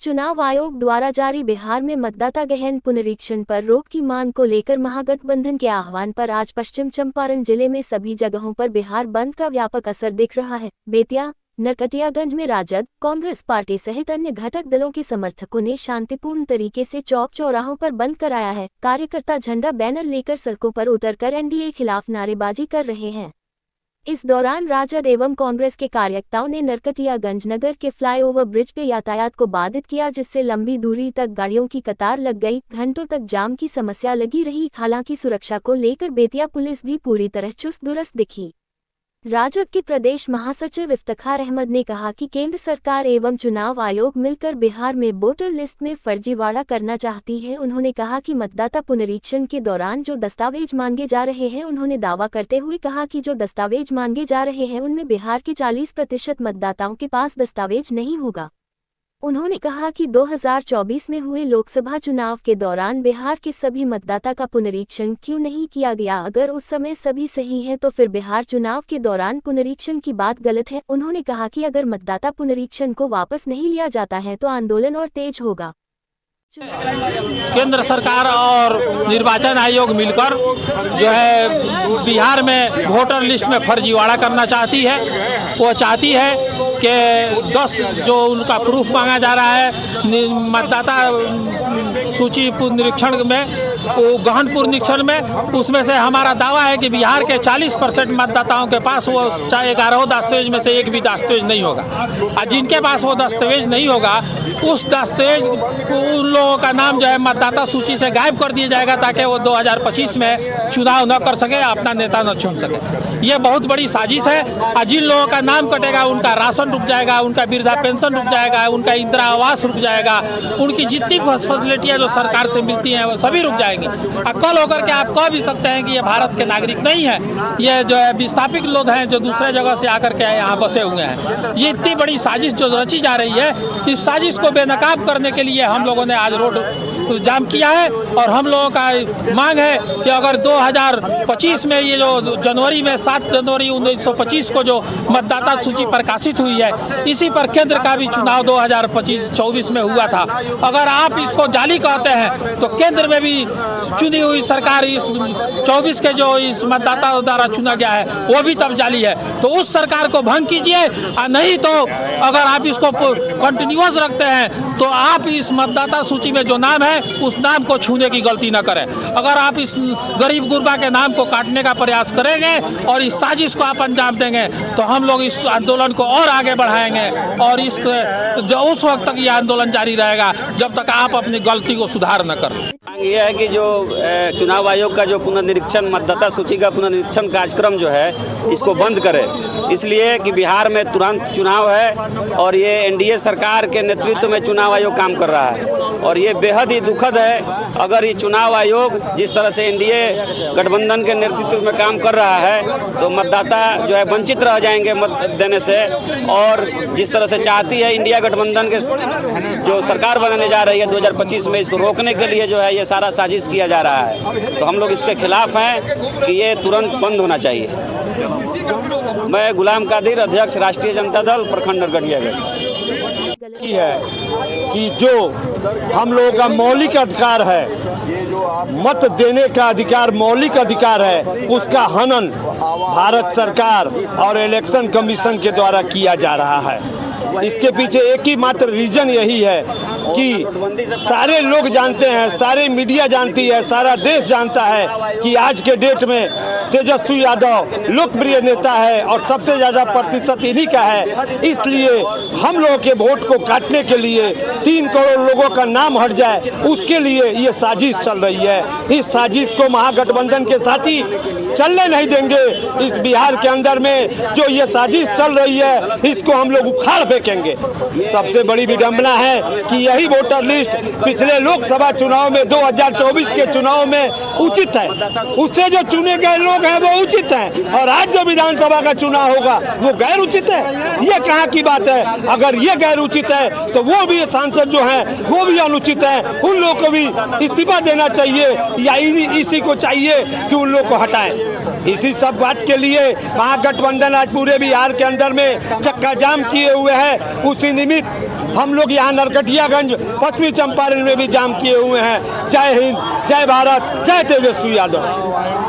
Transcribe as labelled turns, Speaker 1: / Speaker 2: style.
Speaker 1: चुनाव आयोग द्वारा जारी बिहार में मतदाता गहन पुनरीक्षण पर रोक की मांग को लेकर महागठबंधन के आह्वान पर आज पश्चिम चंपारण जिले में सभी जगहों पर बिहार बंद का व्यापक असर दिख रहा है। बेतिया, नरकटियागंज में राजद, कांग्रेस पार्टी सहित अन्य घटक दलों के समर्थकों ने शांतिपूर्ण तरीके से चौक चौराहों पर बंद कराया है। कार्यकर्ता झंडा बैनर लेकर सड़कों पर उतरकर एनडीए खिलाफ नारेबाजी कर रहे हैं। इस दौरान राजद एवं कांग्रेस के कार्यकर्ताओं ने नरकटियागंज नगर के फ्लाईओवर ब्रिज पे यातायात को बाधित किया, जिससे लंबी दूरी तक गाड़ियों की कतार लग गई। घंटों तक जाम की समस्या लगी रही। हालांकि सुरक्षा को लेकर बेतिया पुलिस भी पूरी तरह चुस्त दुरुस्त दिखी। राजद के प्रदेश महासचिव इफ्तिखार अहमद ने कहा कि केंद्र सरकार एवं चुनाव आयोग मिलकर बिहार में वोटर लिस्ट में फर्जीवाड़ा करना चाहती है। उन्होंने कहा कि मतदाता पुनरीक्षण के दौरान जो दस्तावेज मांगे जा रहे हैं, उन्होंने दावा करते हुए कहा कि जो दस्तावेज मांगे जा रहे हैं उनमें बिहार के 40% मतदाताओं के पास दस्तावेज नहीं होगा। उन्होंने कहा कि 2024 में हुए लोकसभा चुनाव के दौरान बिहार के सभी मतदाता का पुनरीक्षण क्यों नहीं किया गया। अगर उस समय सभी सही है तो फिर बिहार चुनाव के दौरान पुनरीक्षण की बात गलत है। उन्होंने कहा कि अगर मतदाता पुनरीक्षण को वापस नहीं लिया जाता है तो आंदोलन और तेज होगा।
Speaker 2: केंद्र सरकार और निर्वाचन आयोग मिलकर जो है बिहार में वोटर लिस्ट में फर्जीवाड़ा करना चाहती है। वो चाहती है कि 10 जो उनका प्रूफ मांगा जा रहा है मतदाता सूची पुनरीक्षण में, वो गहन पुनरीक्षण में, उसमें से हमारा दावा है कि बिहार के 40% मतदाताओं के पास वो 11 दस्तावेज में से एक भी दस्तावेज नहीं होगा। और जिनके पास वो दस्तावेज नहीं होगा, उस दस्तावेज उन लोगों का नाम जो है मतदाता सूची से गायब कर दिया जाएगा, ताकि वो 2025 में चुनाव न कर सके, अपना नेता न चुन सके। ये बहुत बड़ी साजिश है। और जिन लोगों का नाम कटेगा उनका राशन रुक जाएगा, उनका वृद्धा पेंशन रुक जाएगा, उनका इंदिरा आवास रुक जाएगा, उनकी जितनी फैसिलिटियाँ जो सरकार से मिलती हैं वो सभी रुक जाएंगी। और कल होकर के आप कह भी सकते हैं कि ये भारत के नागरिक नहीं है, ये जो है विस्थापित लोग हैं जो दूसरे जगह से आकर के यहाँ बसे हुए हैं। ये इतनी बड़ी साजिश जो रची जा रही है, इस साजिश को बेनकाब करने के लिए हम लोगों ने आज रोड जाम किया है। और हम लोगों का मांग है कि अगर 2025 में ये जो जनवरी में 7 जनवरी 1925 को जो मतदाता सूची प्रकाशित हुई है, इसी पर केंद्र का भी चुनाव 2024 में हुआ था। अगर आप इसको जाली कहते हैं तो केंद्र में भी चुनी हुई सरकार इस 24 के जो इस मतदाता द्वारा चुना गया है वो भी तब जाली है। तो उस सरकार को भंग कीजिए, और नहीं तो अगर आप इसको कंटिन्यूअस रखते हैं तो आप इस मतदाता सूची में जो नाम है उस नाम को छूने की गलती न करें। अगर आप इस गरीब गुरबा के नाम को काटने का प्रयास करेंगे और इस साजिश को आप अंजाम देंगे तो हम लोग इस आंदोलन को और आगे बढ़ाएंगे। और इस जो उस वक्त तक ये आंदोलन जारी रहेगा जब तक आप अपनी गलती को सुधार न करें।
Speaker 3: ये है कि जो चुनाव आयोग का जो पुनर्निरीक्षण मतदाता सूची का पुनर्निरीक्षण कार्यक्रम जो है इसको बंद करे, इसलिए कि बिहार में तुरंत चुनाव है और ये एनडीए सरकार के नेतृत्व में चुनाव आयोग काम कर रहा है। और ये बेहद ही दुखद है अगर ये चुनाव आयोग जिस तरह से एनडीए गठबंधन के नेतृत्व में काम कर रहा है तो मतदाता जो है वंचित रह जाएंगे मत देने से। और जिस तरह से चाहती है इंडिया गठबंधन के जो सरकार बनाने जा रही है 2025 में, इसको रोकने के लिए जो है ये सारा साजिश किया जा रहा है। तो हम लोग इसके खिलाफ हैं कि ये तुरंत बंद होना चाहिए। मैं गुलाम कादिर, अध्यक्ष राष्ट्रीय जनता दल प्रखंड नरकटियागंज।
Speaker 4: की है कि जो हम लोगों का मौलिक अधिकार है, मत देने का अधिकार मौलिक अधिकार है, उसका हनन भारत सरकार और इलेक्शन कमीशन के द्वारा किया जा रहा है। इसके पीछे एक ही मात्र रीजन यही है कि सारे लोग जानते हैं, सारे मीडिया जानती है, सारा देश जानता है कि आज के डेट में तेजस्वी यादव लोकप्रिय नेता है और सबसे ज़्यादा प्रतिशत इन्हीं का है। इसलिए हम लोगों के वोट को काटने के लिए 3 करोड़ लोगों का नाम हट जाए, उसके लिए ये साजिश चल रही है। इस साजिश को महागठबंधन के साथी चलने नहीं देंगे। इस बिहार के अंदर में जो ये साजिश चल रही है इसको हम लोग उखाड़ फेंकेंगे। सबसे बड़ी विडंबना है कि यही वोटर लिस्ट पिछले लोकसभा चुनाव में 2024 के चुनाव में उचित है, उससे जो चुने गए लोग हैं वो उचित हैं, और आज जो विधानसभा का चुनाव होगा वो गैर उचित है। ये कहाँ की बात है? अगर ये गैर उचित है तो वो भी सांसद जो हैं वो भी अनुचित है, उन लोगों को भी इस्तीफा देना चाहिए या इसी को चाहिए कि उन लोग को हटाएं। इसी सब बात के लिए महागठबंधन आज पूरे बिहार के अंदर में चक्का जाम किए हुए है। उसी निमित्त हम लोग यहाँ नरकटियागंज पश्चिमी चंपारण में भी जाम किए हुए हैं। जय हिंद, जय भारत, जय तेजस्वी यादव।